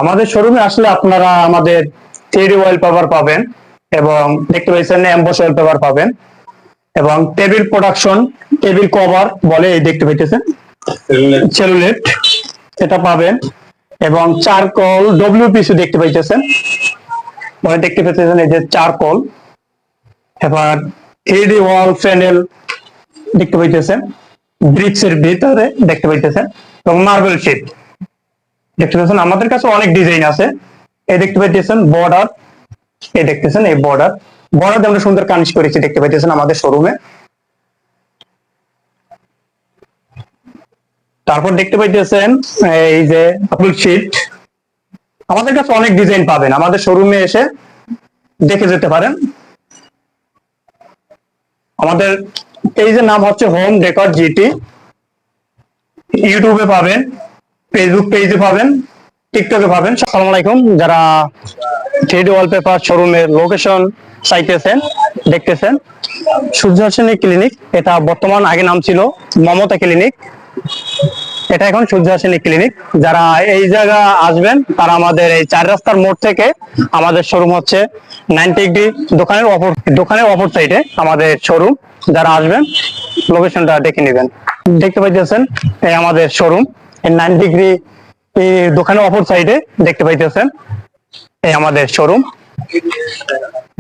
আমাদের শোরুমে আসলে আপনারা আমাদের 3D ওয়ালপেপার পাবেন এবং দেখতে পাচ্ছেন এমবস ওয়ালপেপার পাবেন এবং টেবিল প্রোডাকশন, টেবিল কভার বলে এই দেখতে পাইতেছেন সেলুলেট, এটা পাবেন এবং চারকোল ডব্লিউপিসি দেখতে পাইতেছেন, দেখতে পাইতেছেন এই যে চারকোল। এবার 3D ওয়াল প্যানেল দেখতে পাইতেছেন, ব্রিক্স এর ভিতরে দেখতে পাইতেছেন এবং মার্বেল শিট দেখতে পাচ্ছেন। আমাদের কাছে অনেক ডিজাইন আছে, এই দেখতে পাইতেছেন বর্ডার, এই দেখতেছেন এই বর্ডার আমরা সুন্দর কানিশ করেছি দেখতে পাইতেছেন আমাদের শোরুমে। তারপর দেখতে পাইতেছেন এই যে ডাবল শিট, আমাদের কাছে অনেক ডিজাইন পাবেন, আমাদের শোরুমে এসে দেখে যেতে পারেন। আমাদের পেজের নাম হচ্ছে হোম ডেকর জিটি, ইউটিউবে পাবেন, ফেসবুক পেজে পাবেন, টিকটকে পাবেন। আসসালামু আলাইকুম, যারা 3D ওয়ালপেপার শোরুমের লোকেশন চাইতেছেন দেখতেছেন, সূর্য হাসিনী ক্লিনিক, এটা বর্তমান আগে নাম ছিল মমতা ক্লিনিক, এটা এখন সূর্য হাসিনী ক্লিনিক। যারা এই জায়গা আসবেন তারা আমাদের এই 4 রাস্তার মোড় থেকে, আমাদের শোরুম হচ্ছে 90 ডিগ্রি দোকানের অপর সাইডে আমাদের শোরুম। যারা আসবেন লোকেশনটা দেখে নেবেন। দেখতে পাইতেছেন এই আমাদের শোরুম, এই 90 ডিগ্রি দোকানের অপর সাইডে দেখতে পাইতেছেন এই আমাদের শোরুম,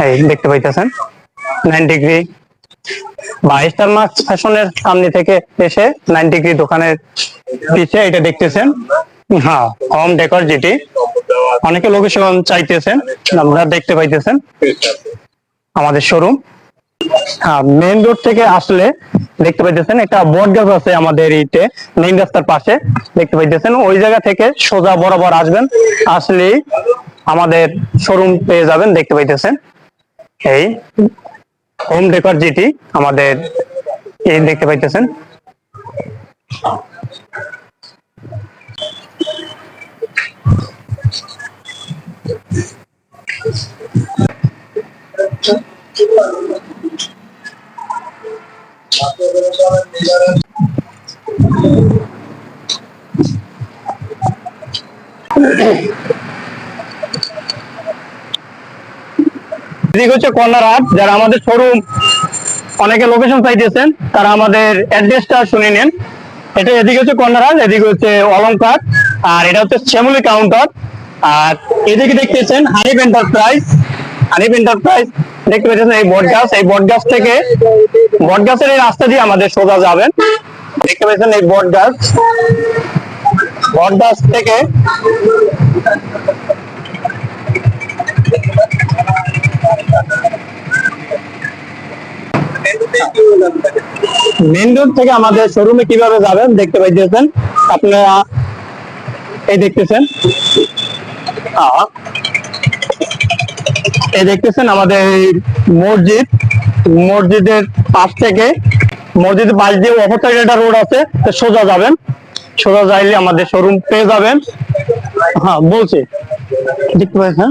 এই দেখতে পাইতেছেন 9 ডিগ্রি বা স্টার মার্কস ফ্যাশনের সামনে থেকে এসে 9 ডিগ্রি দোকানের পিছে এটা দেখতেছেন। হ্যাঁ, হোম ডেকর যেটি, অনেকে লোকেশন চাইতেছেন, আপনারা দেখতে পাইতেছেন আমাদের শোরুম। হ্যাঁ, মেইন রোড থেকে আসলে দেখতে পাইতেছেন একটা বট গাছ আছে আমাদের এইতে, মেইন রাস্তার পাশে দেখতে পাইতেছেন। ওই জায়গা থেকে সোজা বরাবর আসবেন, আসলেই আমাদের শোরুম পেয়ে যাবেন দেখতে পাইতেছেন। এই হোম ডেকর যেটি আমাদের এই দেখতে পাইতেছেন। এদিকে হচ্ছে কর্নার হাট, যারা আমাদের শোরুম অনেকে লোকেশন চাইতেছেন তারা আমাদের অ্যাড্রেসটা শুনে নেন। এটা এদিকে হচ্ছে কর্নার হাট, এদিকে হচ্ছে অলংকার, আর এটা হচ্ছে শ্যামলী কাউন্টার। আর এদিকে দেখতেছেন হানিফ এন্টারপ্রাইজ, দেখতে পাচ্ছেন এই বটগাছ, এই বটগাছ থেকে বটগাছের এই রাস্তা দিয়ে আমাদের সোজা যাবেন। দেখতে পাচ্ছেন এই বটগাছ থেকে মেইন রোড থেকে আমাদের শোরুমে কিভাবে যাবেন দেখতে পাইতেছেন আপনারা, এই দেখতেছেন, এই দেখতেছেন আমাদের মসজিদের পাশ থেকে, মসজিদের পাশ দিয়ে অপর সাইডে একটা রোড আছে, সোজা যাবেন, সোজা যাইলে আমাদের শোরুম পেয়ে যাবেন। হ্যাঁ বলছি, দেখতে পাচ্ছেন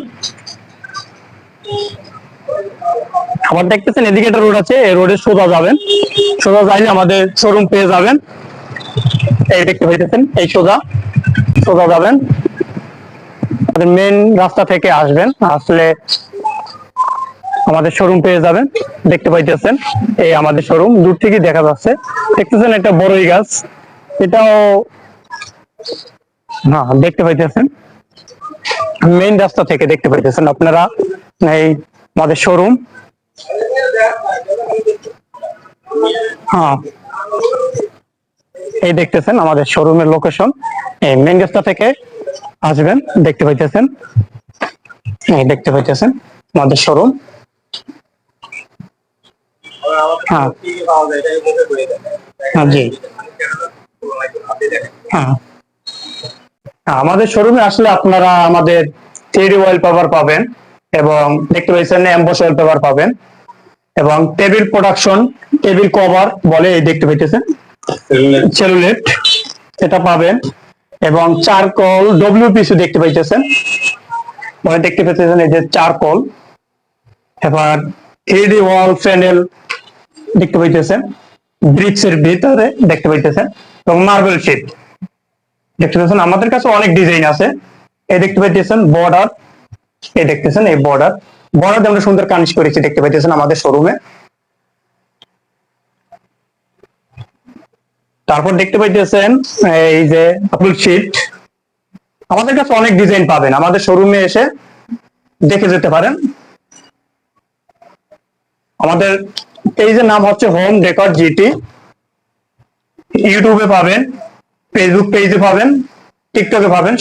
আবার দেখতেছেন এদিকে একটা রোড আছে, এই রোডে সোজা যাবেন, সোজা যাইলে আমাদের শোরুম পেয়ে যাবেন। এই দেখতে পাইতেছেন এই সোজা যাবেন, আমাদের মেইন রাস্তা থেকে আসবেন, আসলে আমাদের শোরুম পেয়ে যাবেন দেখতে পাইতেছেন। এই আমাদের শোরুম দূর থেকে দেখা যাচ্ছে, দেখতেছেন একটা বড়ই গাছ, এটাও হ্যাঁ দেখতে পাইতেছেন মেইন রাস্তা থেকে দেখতে পাইতেছেন আপনারা এই আমাদের শোরুম। হ্যাঁ, এই দেখতেছেন আমাদের শোরুমের লোকেশন, এই মেইন রাস্তা থেকে আসবেন দেখতে পাইতেছেন, এই দেখতে পাইতেছেন আমাদের শোরুম। হ্যাঁ জি, হ্যাঁ আমাদের শোরুমে আসলে আপনারা আমাদের 3D ওয়ালপেপার পাবেন এবং দেখতে পাচ্ছেন এমবস ওয়ালপেপার পাবেন এবং টেবিল প্রোডাকশন, টেবিল কভার বলে এই দেখতে পাইতেছেন সেলুলেট, এটা পাবেন এবং চারকোল ডব্লিউপিসি দেখতে পাইতেছেন, দেখতে পাইতেছেন এই যে চারকোল। এবার 3D ওয়াল প্যানেল দেখতে পাইতেছেন, ব্রিক্স এর ভিতরে দেখতে পাইতেছেন এবং মার্বেল শিট দেখতে পাচ্ছেন। আমাদের কাছে অনেক ডিজাইন আছে, এই দেখতে পাইতেছেন বর্ডার, এই দেখতেছেন এই বর্ডার, বর্ডার আমরা সুন্দর কানিশ করেছি দেখতে পাইতেছেন আমাদের শোরুমে। তারপর দেখতে পাইতেছেন এই যে ফুল শিট, আমাদের কাছে অনেক ডিজাইন পাবেন, আমাদের শোরুমে এসে দেখে যেতে পারেন। আমাদের পেজের নাম হচ্ছে হোম ডেকর জিটি, ইউটিউবে পাবেন, ফেসবুক পেজে পাবেন, টিকটকে পাবেন।